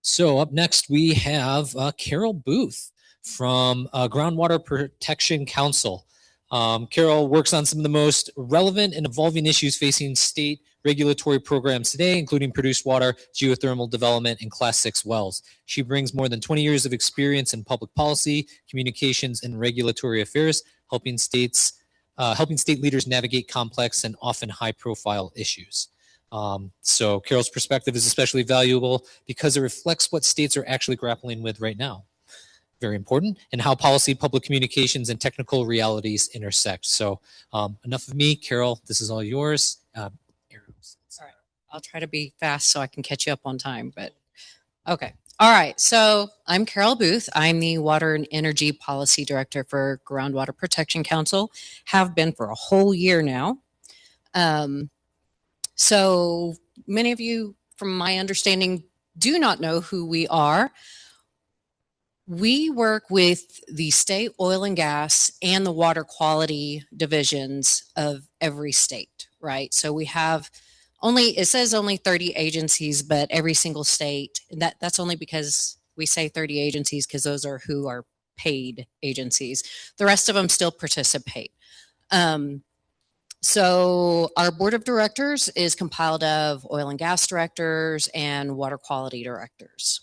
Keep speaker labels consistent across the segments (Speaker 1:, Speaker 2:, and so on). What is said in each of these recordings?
Speaker 1: So up next, we have Carol Booth from Groundwater Protection Council. Carol works on some of the most relevant and evolving issues facing state regulatory programs today, including produced water, geothermal development, and Class 6 wells. She brings more than 20 years of experience in public policy, communications, and regulatory affairs, helping state leaders navigate complex and often high-profile issues. So Carol's perspective is especially valuable because it reflects what states are actually grappling with right now. Very important, and how policy, public communications, and technical realities intersect. So enough of me. Carol, this is all yours.
Speaker 2: All right. I'll try to be fast so I can catch you up on time, but okay. All right. So I'm Carol Booth. I'm the Water and Energy Policy Director for Groundwater Protection Council. Have been for a whole year now. So many of you, from my understanding, do not know who we are. We work with the state oil and gas and the water quality divisions of every state, right? So we have it says only 30 agencies, but every single state, that's only because we say 30 agencies because those are who are paid agencies. The rest of them still participate. So our board of directors is compiled of oil and gas directors and water quality directors.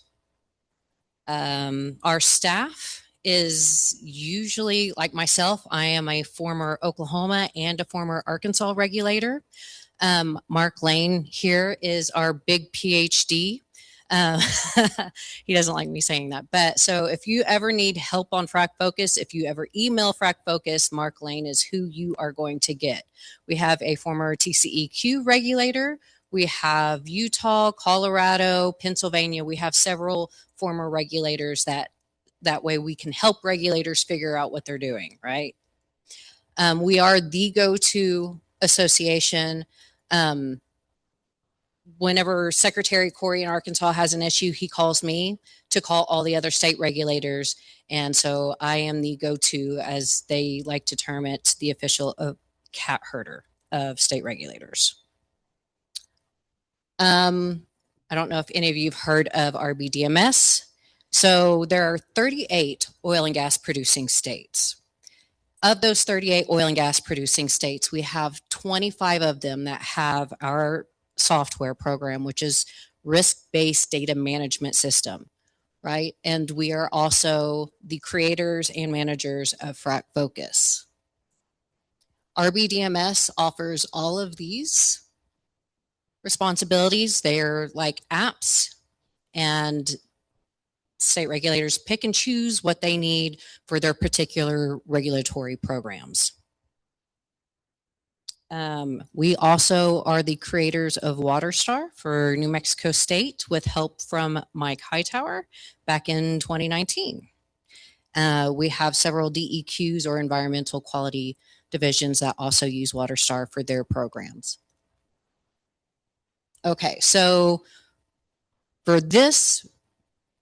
Speaker 2: Our staff is usually, like myself, I am a former Oklahoma and a former Arkansas regulator. Mark Lane here is our big PhD. He doesn't like me saying that, but so if you ever need help on Frac Focus, if you ever email Frac Focus, Mark Lane is who you are going to get. We have a former TCEQ regulator. We have Utah, Colorado, Pennsylvania. We have several former regulators that way we can help regulators figure out what they're doing, right? We are the go-to association. Whenever Secretary Corey in Arkansas has an issue, he calls me to call all the other state regulators. And so I am the go-to, as they like to term it, the official cat herder of state regulators. I don't know if any of you have heard of RBDMS. So there are 38 oil and gas producing states. Of those 38 oil and gas producing states, we have 25 of them that have our software program, which is risk-based data management system, right? And we are also the creators and managers of Frac Focus. RBDMS offers all of these responsibilities. They're like apps, and state regulators pick and choose what they need for their particular regulatory programs. We also are the creators of WaterStar for New Mexico State with help from Mike Hightower back in 2019. We have several DEQs or environmental quality divisions that also use WaterStar for their programs. Okay, so for this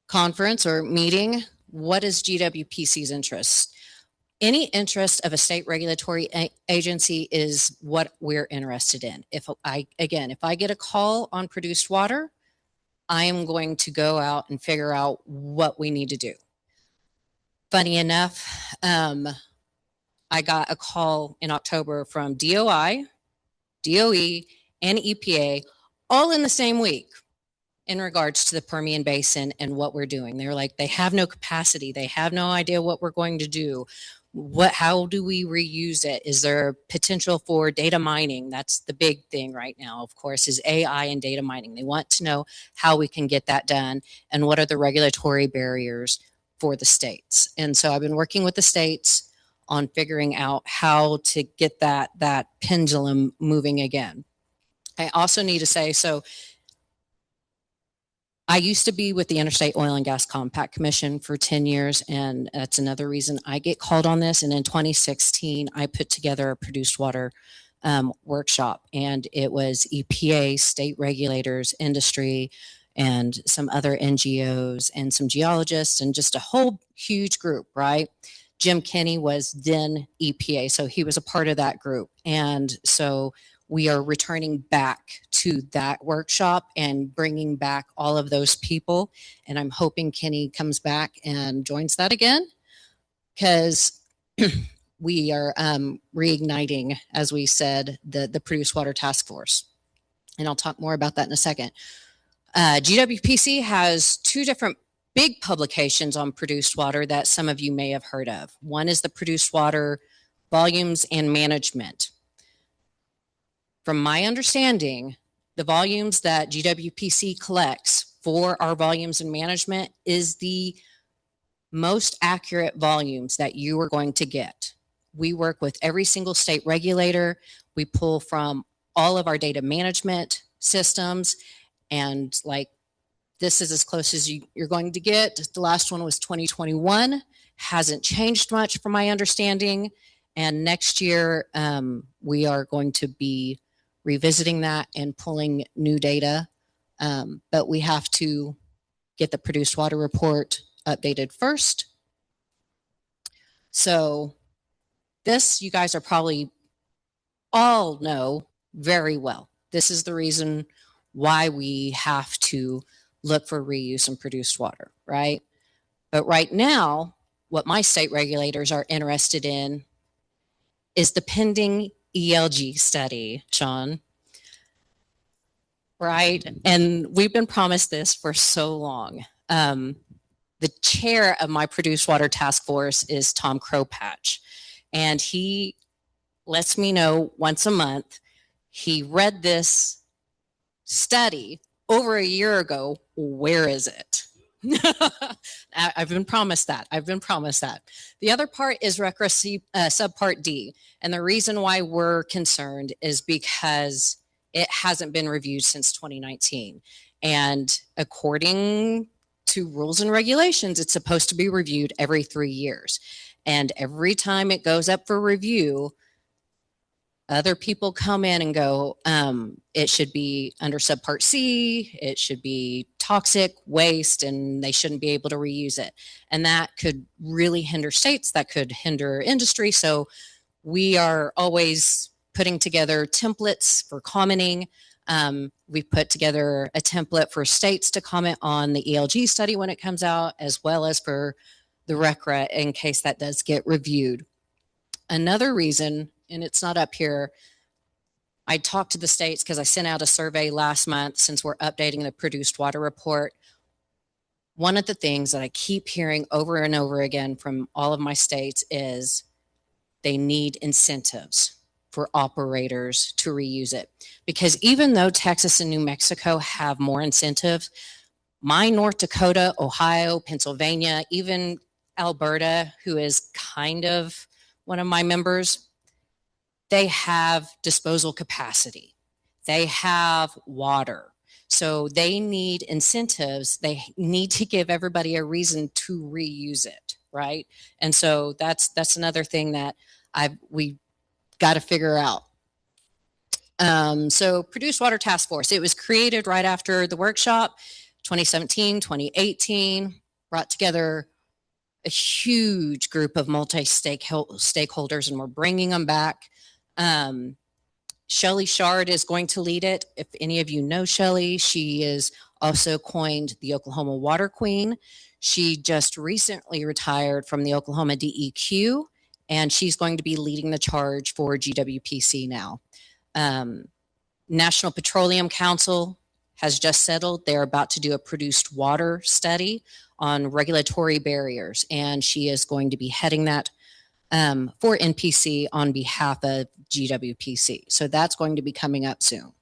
Speaker 2: conference or meeting, what is GWPC's interest? Any interest of a state regulatory agency is what we're interested in. If I get a call on produced water, I am going to go out and figure out what we need to do. Funny enough, I got a call in October from DOI, DOE, and EPA all in the same week in regards to the Permian Basin and what we're doing. They're like, they have no capacity. They have no idea what we're going to do. How do we reuse it? Is there potential for data mining? That's the big thing right now, of course, is AI and data mining. They want to know how we can get that done and what are the regulatory barriers for the states. And so I've been working with the states on figuring out how to get that pendulum moving again. I also need to say, so I used to be with the Interstate Oil and Gas Compact Commission for 10 years, and that's another reason I get called on this. And in 2016, I put together a produced water workshop, and it was EPA, state regulators, industry, and some other NGOs, and some geologists, and just a whole huge group, right? Jim Kenney was then EPA, so he was a part of that group. And so we are returning back to that workshop and bringing back all of those people. And I'm hoping Kenny comes back and joins that again, because we are reigniting, as we said, the Produced Water Task Force. And I'll talk more about that in a second. GWPC has two different big publications on produced water that some of you may have heard of. One is the Produced Water Volumes and Management. From my understanding, the volumes that GWPC collects for our volumes and management is the most accurate volumes that you are going to get. We work with every single state regulator. We pull from all of our data management systems, and like, this is as close as you're going to get. The last one was 2021. Hasn't changed much from my understanding. And next year, we are going to be revisiting that and pulling new data. But we have to get the produced water report updated first. So this, you guys are probably all know very well. This is the reason why we have to look for reuse and produced water, right? But right now, what my state regulators are interested in is the pending ELG study, Sean, right? And we've been promised this for so long. The chair of my Produced Water Task Force is Tom Crowpatch, and he lets me know once a month. He read this study over a year ago. Where is it? I've been promised that. I've been promised that. The other part is RCRA subpart D. And the reason why we're concerned is because it hasn't been reviewed since 2019. And according to rules and regulations, it's supposed to be reviewed every 3 years. And every time it goes up for review, other people come in and go, it should be under subpart C, it should be toxic waste, and they shouldn't be able to reuse it. And that could really hinder states, that could hinder industry. So we are always putting together templates for commenting. We've put together a template for states to comment on the ELG study when it comes out, as well as for the RCRA in case that does get reviewed. Another reason, and it's not up here, I talked to the states because I sent out a survey last month since we're updating the produced water report. One of the things that I keep hearing over and over again from all of my states is they need incentives for operators to reuse it. Because even though Texas and New Mexico have more incentives, my North Dakota, Ohio, Pennsylvania, even Alberta, who is kind of one of my members, they have disposal capacity. They have water. So they need incentives. They need to give everybody a reason to reuse it, right? And so that's another thing that we got to figure out. So Produced Water Task Force, it was created right after the workshop, 2017, 2018, brought together a huge group of multi-stakeholders, and we're bringing them back. Shelley Shard is going to lead it. If any of you know Shelley, she is also coined the Oklahoma Water Queen. She just recently retired from the Oklahoma DEQ, and she's going to be leading the charge for GWPC now. National Petroleum Council has just settled. They're about to do a produced water study on regulatory barriers, and she is going to be heading that for NPC on behalf of GWPC. So that's going to be coming up soon.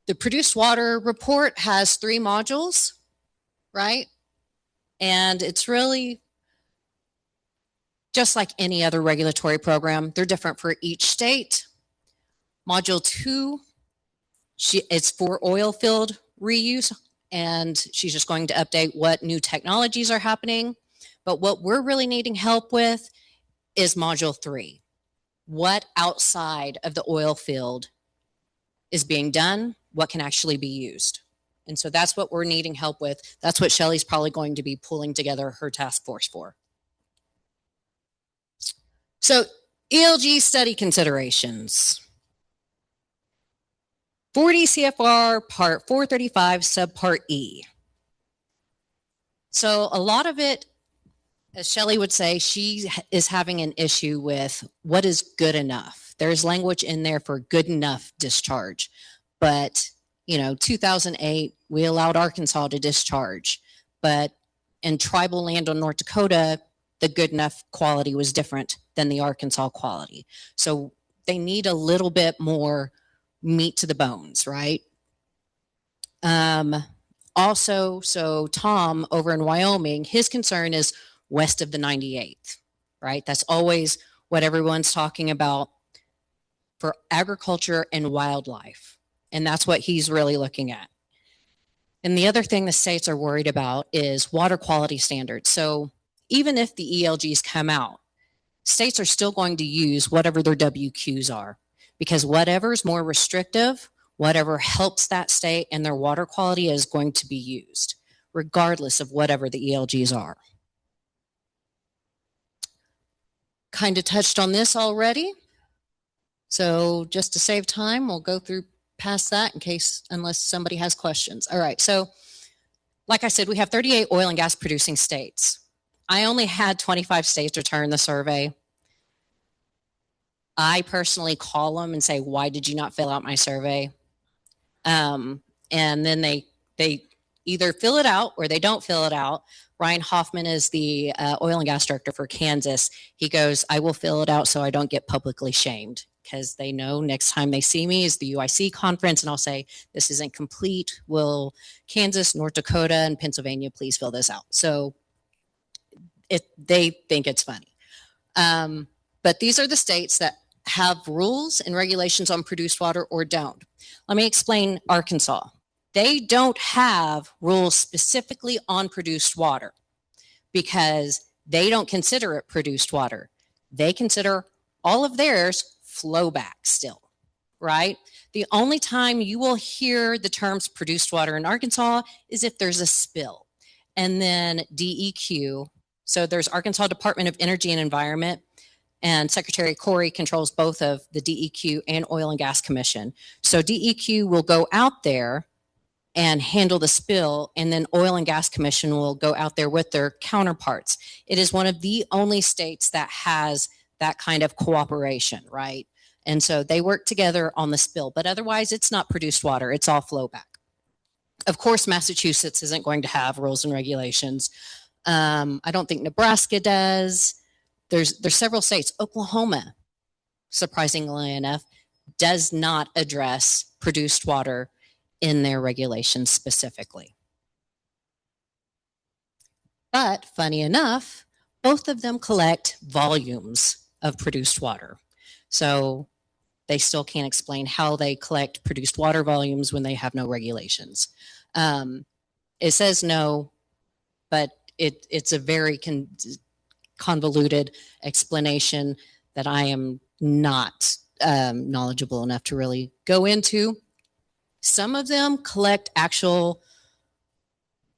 Speaker 2: The produced water report has 3 modules, right? And it's really just like any other regulatory program. They're different for each state. Module 2, it's for oil field reuse, and she's just going to update what new technologies are happening. But what we're really needing help with is module 3. What outside of the oil field is being done? What can actually be used? And so that's what we're needing help with. That's what Shelley's probably going to be pulling together her task force for. So ELG study considerations. 40 CFR Part 435 Subpart E. So a lot of it, as Shelley would say, she is having an issue with what is good enough. There's language in there for good enough discharge. But, 2008, we allowed Arkansas to discharge. But in tribal land on North Dakota, the good enough quality was different than the Arkansas quality. So they need a little bit more meat to the bones, right? Also, so Tom over in Wyoming, his concern is west of the 98th, right? That's always what everyone's talking about for agriculture and wildlife. And that's what he's really looking at. And the other thing the states are worried about is water quality standards. So even if the ELGs come out, states are still going to use whatever their WQs are, because whatever's more restrictive, whatever helps that state and their water quality is going to be used, regardless of whatever the ELGs are. Kind of touched on this already. So just to save time, we'll go through past that unless somebody has questions. All right, so like I said, we have 38 oil and gas producing states. I only had 25 states return the survey. I personally call them and say, why did you not fill out my survey? And then they either fill it out or they don't fill it out. Ryan Hoffman is the oil and gas director for Kansas. He goes, I will fill it out so I don't get publicly shamed, because they know next time they see me is the UIC conference, and I'll say, this isn't complete. Will Kansas, North Dakota, and Pennsylvania please fill this out? So they think it's funny. But these are the states that have rules and regulations on produced water or don't. Let me explain Arkansas. They don't have rules specifically on produced water because they don't consider it produced water. They consider all of theirs flow back still, right? The only time you will hear the terms produced water in Arkansas is if there's a spill. And then DEQ, so there's Arkansas Department of Energy and Environment, and Secretary Corey controls both of the DEQ and Oil and Gas Commission. So DEQ will go out there and handle the spill, and then Oil and Gas Commission will go out there with their counterparts. It is one of the only states that has that kind of cooperation, right? And so they work together on the spill, but otherwise it's not produced water, it's all flow back. Of course, Massachusetts isn't going to have rules and regulations. I don't think Nebraska does. There's several states. Oklahoma, surprisingly enough, does not address produced water in their regulations specifically. But funny enough, both of them collect volumes of produced water. So they still can't explain how they collect produced water volumes when they have no regulations. It says no, but it's a very convoluted explanation that I am not knowledgeable enough to really go into. Some of them collect actual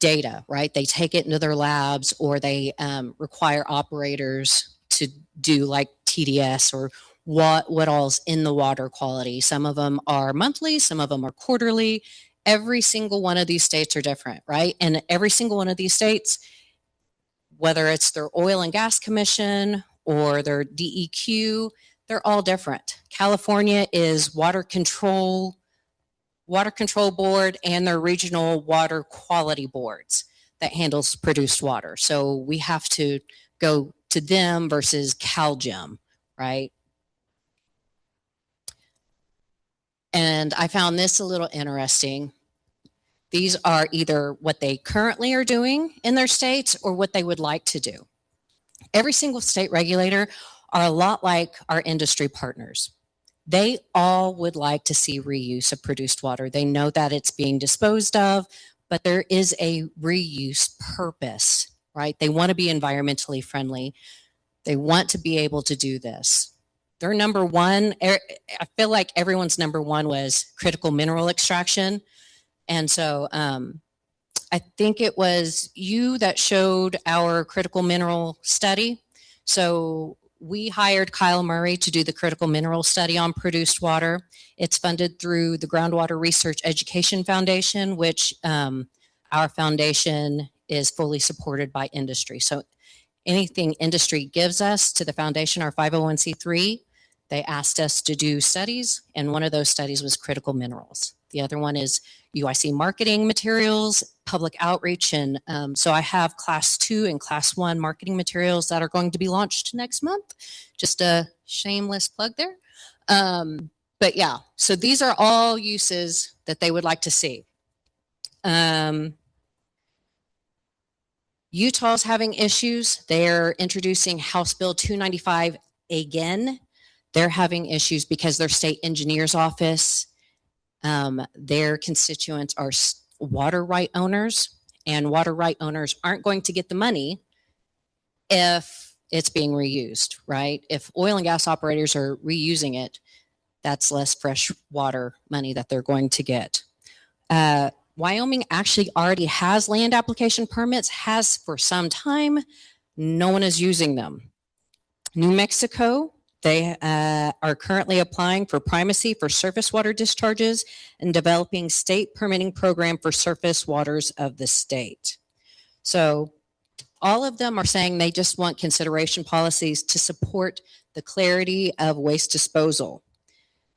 Speaker 2: data, right? They take it into their labs, or they require operators to do like TDS or what all's in the water quality. Some of them are monthly, some of them are quarterly. Every single one of these states are different, right? And every single one of these states, whether it's their Oil and Gas Commission or their DEQ, they're all different. California is Water Control Board and their regional water quality boards that handles produced water. So we have to go to them versus CalGEM, right? And I found this a little interesting. These are either what they currently are doing in their states or what they would like to do. Every single state regulator are a lot like our industry partners. They all would like to see reuse of produced water. They know that it's being disposed of, but there is a reuse purpose, right? They want to be environmentally friendly. They want to be able to do this. Their number one, I feel like everyone's number one was critical mineral extraction. And so I think it was you that showed our critical mineral study. So we hired Kyle Murray to do the critical mineral study on produced water. It's funded through the Groundwater Research Education Foundation, which our foundation is fully supported by industry. So anything industry gives us to the foundation, our 501c3, they asked us to do studies, and one of those studies was critical minerals. The other one is UIC marketing materials, public outreach, and so I have class 2 and class 1 marketing materials that are going to be launched next month. Just a shameless plug there. But yeah, so these are all uses that they would like to see. Utah's having issues. They're introducing House Bill 295 again. They're having issues because their state engineer's office, their constituents are water right owners, and water right owners aren't going to get the money if it's being reused, right? If oil and gas operators are reusing it, that's less fresh water money that they're going to get. Wyoming actually already has land application permits, has for some time. No one is using them. New Mexico, they are currently applying for primacy for surface water discharges and developing state permitting program for surface waters of the state. So all of them are saying they just want consideration policies to support the clarity of waste disposal.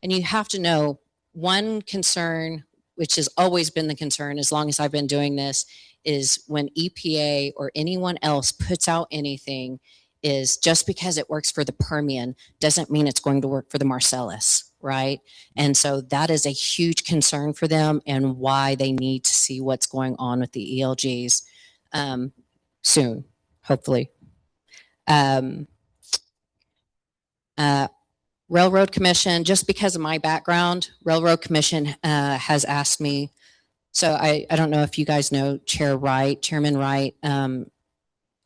Speaker 2: And you have to know, one concern, which has always been the concern as long as I've been doing this, is when EPA or anyone else puts out anything, is just because it works for the Permian doesn't mean it's going to work for the Marcellus, right? And so that is a huge concern for them, and why they need to see what's going on with the ELGs soon, hopefully. Railroad Commission, just because of my background, Railroad Commission has asked me, so I don't know if you guys know Chairman Wright,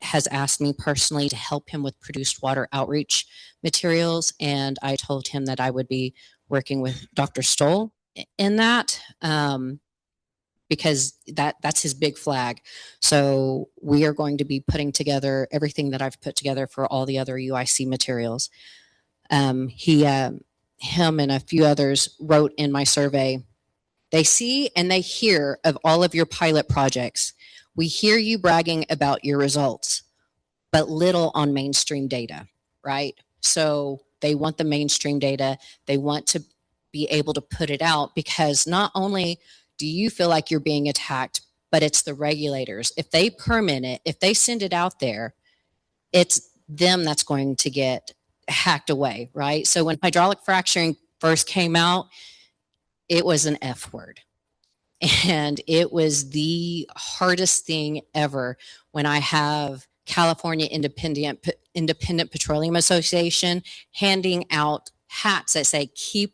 Speaker 2: has asked me personally to help him with produced water outreach materials, and I told him that I would be working with Dr. Stoll in that, because that's his big flag. So we are going to be putting together everything that I've put together for all the other UIC materials. Him and a few others wrote in my survey, they see and they hear of all of your pilot projects. We hear you bragging about your results, but little on mainstream data, right? So they want the mainstream data. They want to be able to put it out, because not only do you feel like you're being attacked, but it's the regulators. If they permit it, if they send it out there, it's them that's going to get hacked away, right? So when hydraulic fracturing first came out, it was an F word. And it was the hardest thing ever when I have California Independent Petroleum Association handing out hats that say, keep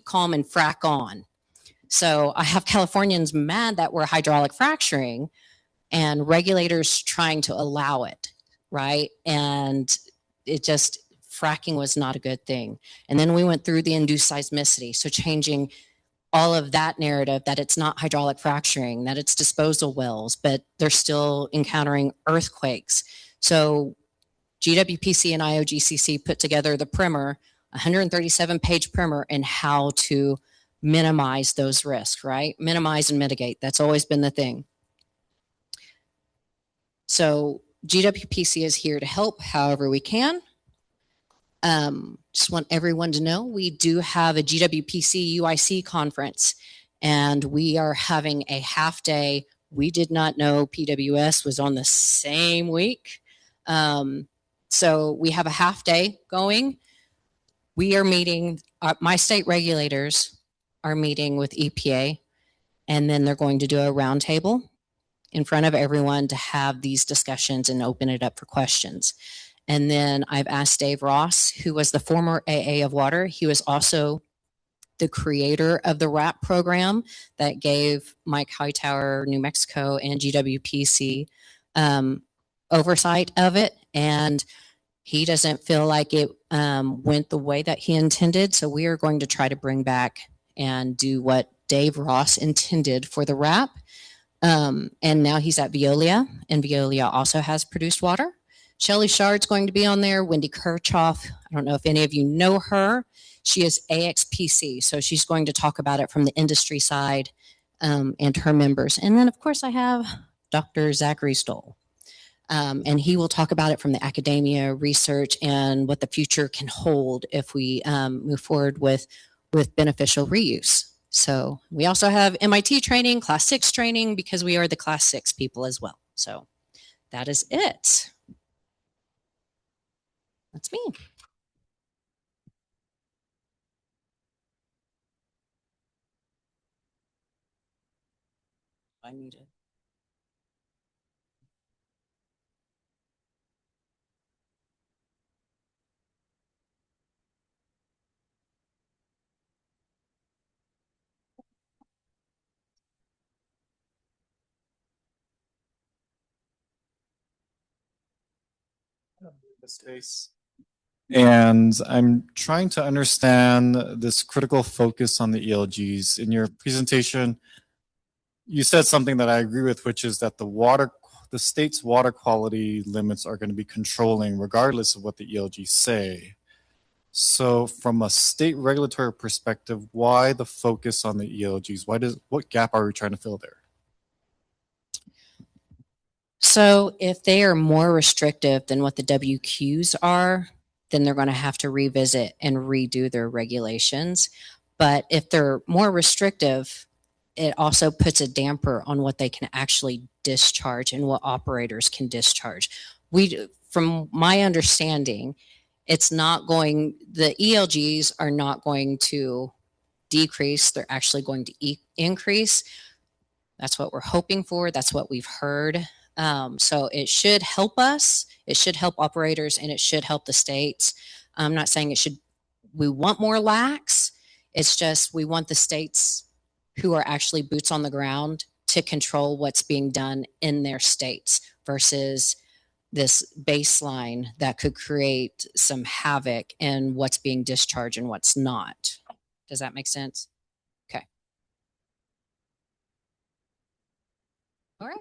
Speaker 2: calm and frack on. So I have Californians mad that we're hydraulic fracturing, and regulators trying to allow it, right? And it just, fracking was not a good thing. And then we went through the induced seismicity, so changing all of that narrative that it's not hydraulic fracturing, that it's disposal wells, but they're still encountering earthquakes. So GWPC and IOGCC put together the primer, 137-page primer, in how to minimize those risks, right? Minimize and mitigate. That's always been the thing. So GWPC is here to help however we can. Just want everyone to know we do have a GWPC UIC conference, and we are having a half day. We did not know PWS was on the same week. So we have a half day going. We are meeting, my state regulators are meeting with EPA, and then they're going to do a roundtable in front of everyone to have these discussions and open it up for questions. And then I've asked Dave Ross, who was the former AA of Water. He was also the creator of the RAP program that gave Mike Hightower, New Mexico, and GWPC oversight of it. And he doesn't feel like it went the way that he intended. So we are going to try to bring back and do what Dave Ross intended for the RAP. And now he's at Veolia, and Veolia also has produced water. Shelly Shard's going to be on there. Wendy Kirchhoff. I don't know if any of you know her. She is AXPC, so she's going to talk about it from the industry side and her members. And then, of course, I have Dr. Zachary Stoll. And he will talk about it from the academia, research, and what the future can hold if we move forward with beneficial reuse. So we also have MIT training, Class 6 training, because we are the Class 6 people as well. So that is it. That's me. I need it.
Speaker 3: Space. And I'm trying to understand this critical focus on the ELGs. In your presentation, you said something that I agree with, which is that the state's water quality limits are going to be controlling regardless of what the ELGs say. So from a state regulatory perspective, why the focus on the ELGs? What gap are we trying to fill there?
Speaker 2: So if they are more restrictive than what the WQs are, then they're going to have to revisit and redo their regulations. But if they're more restrictive, it also puts a damper on what they can actually discharge and what operators can discharge. From my understanding, the ELGs are not going to decrease, they're actually going to increase. That's what we're hoping for. That's what we've heard. So it should help us. It should help operators, and it should help the states. I'm not saying we want more lax. It's just we want the states who are actually boots on the ground to control what's being done in their states versus this baseline that could create some havoc in what's being discharged and what's not. Does that make sense? Okay. All right.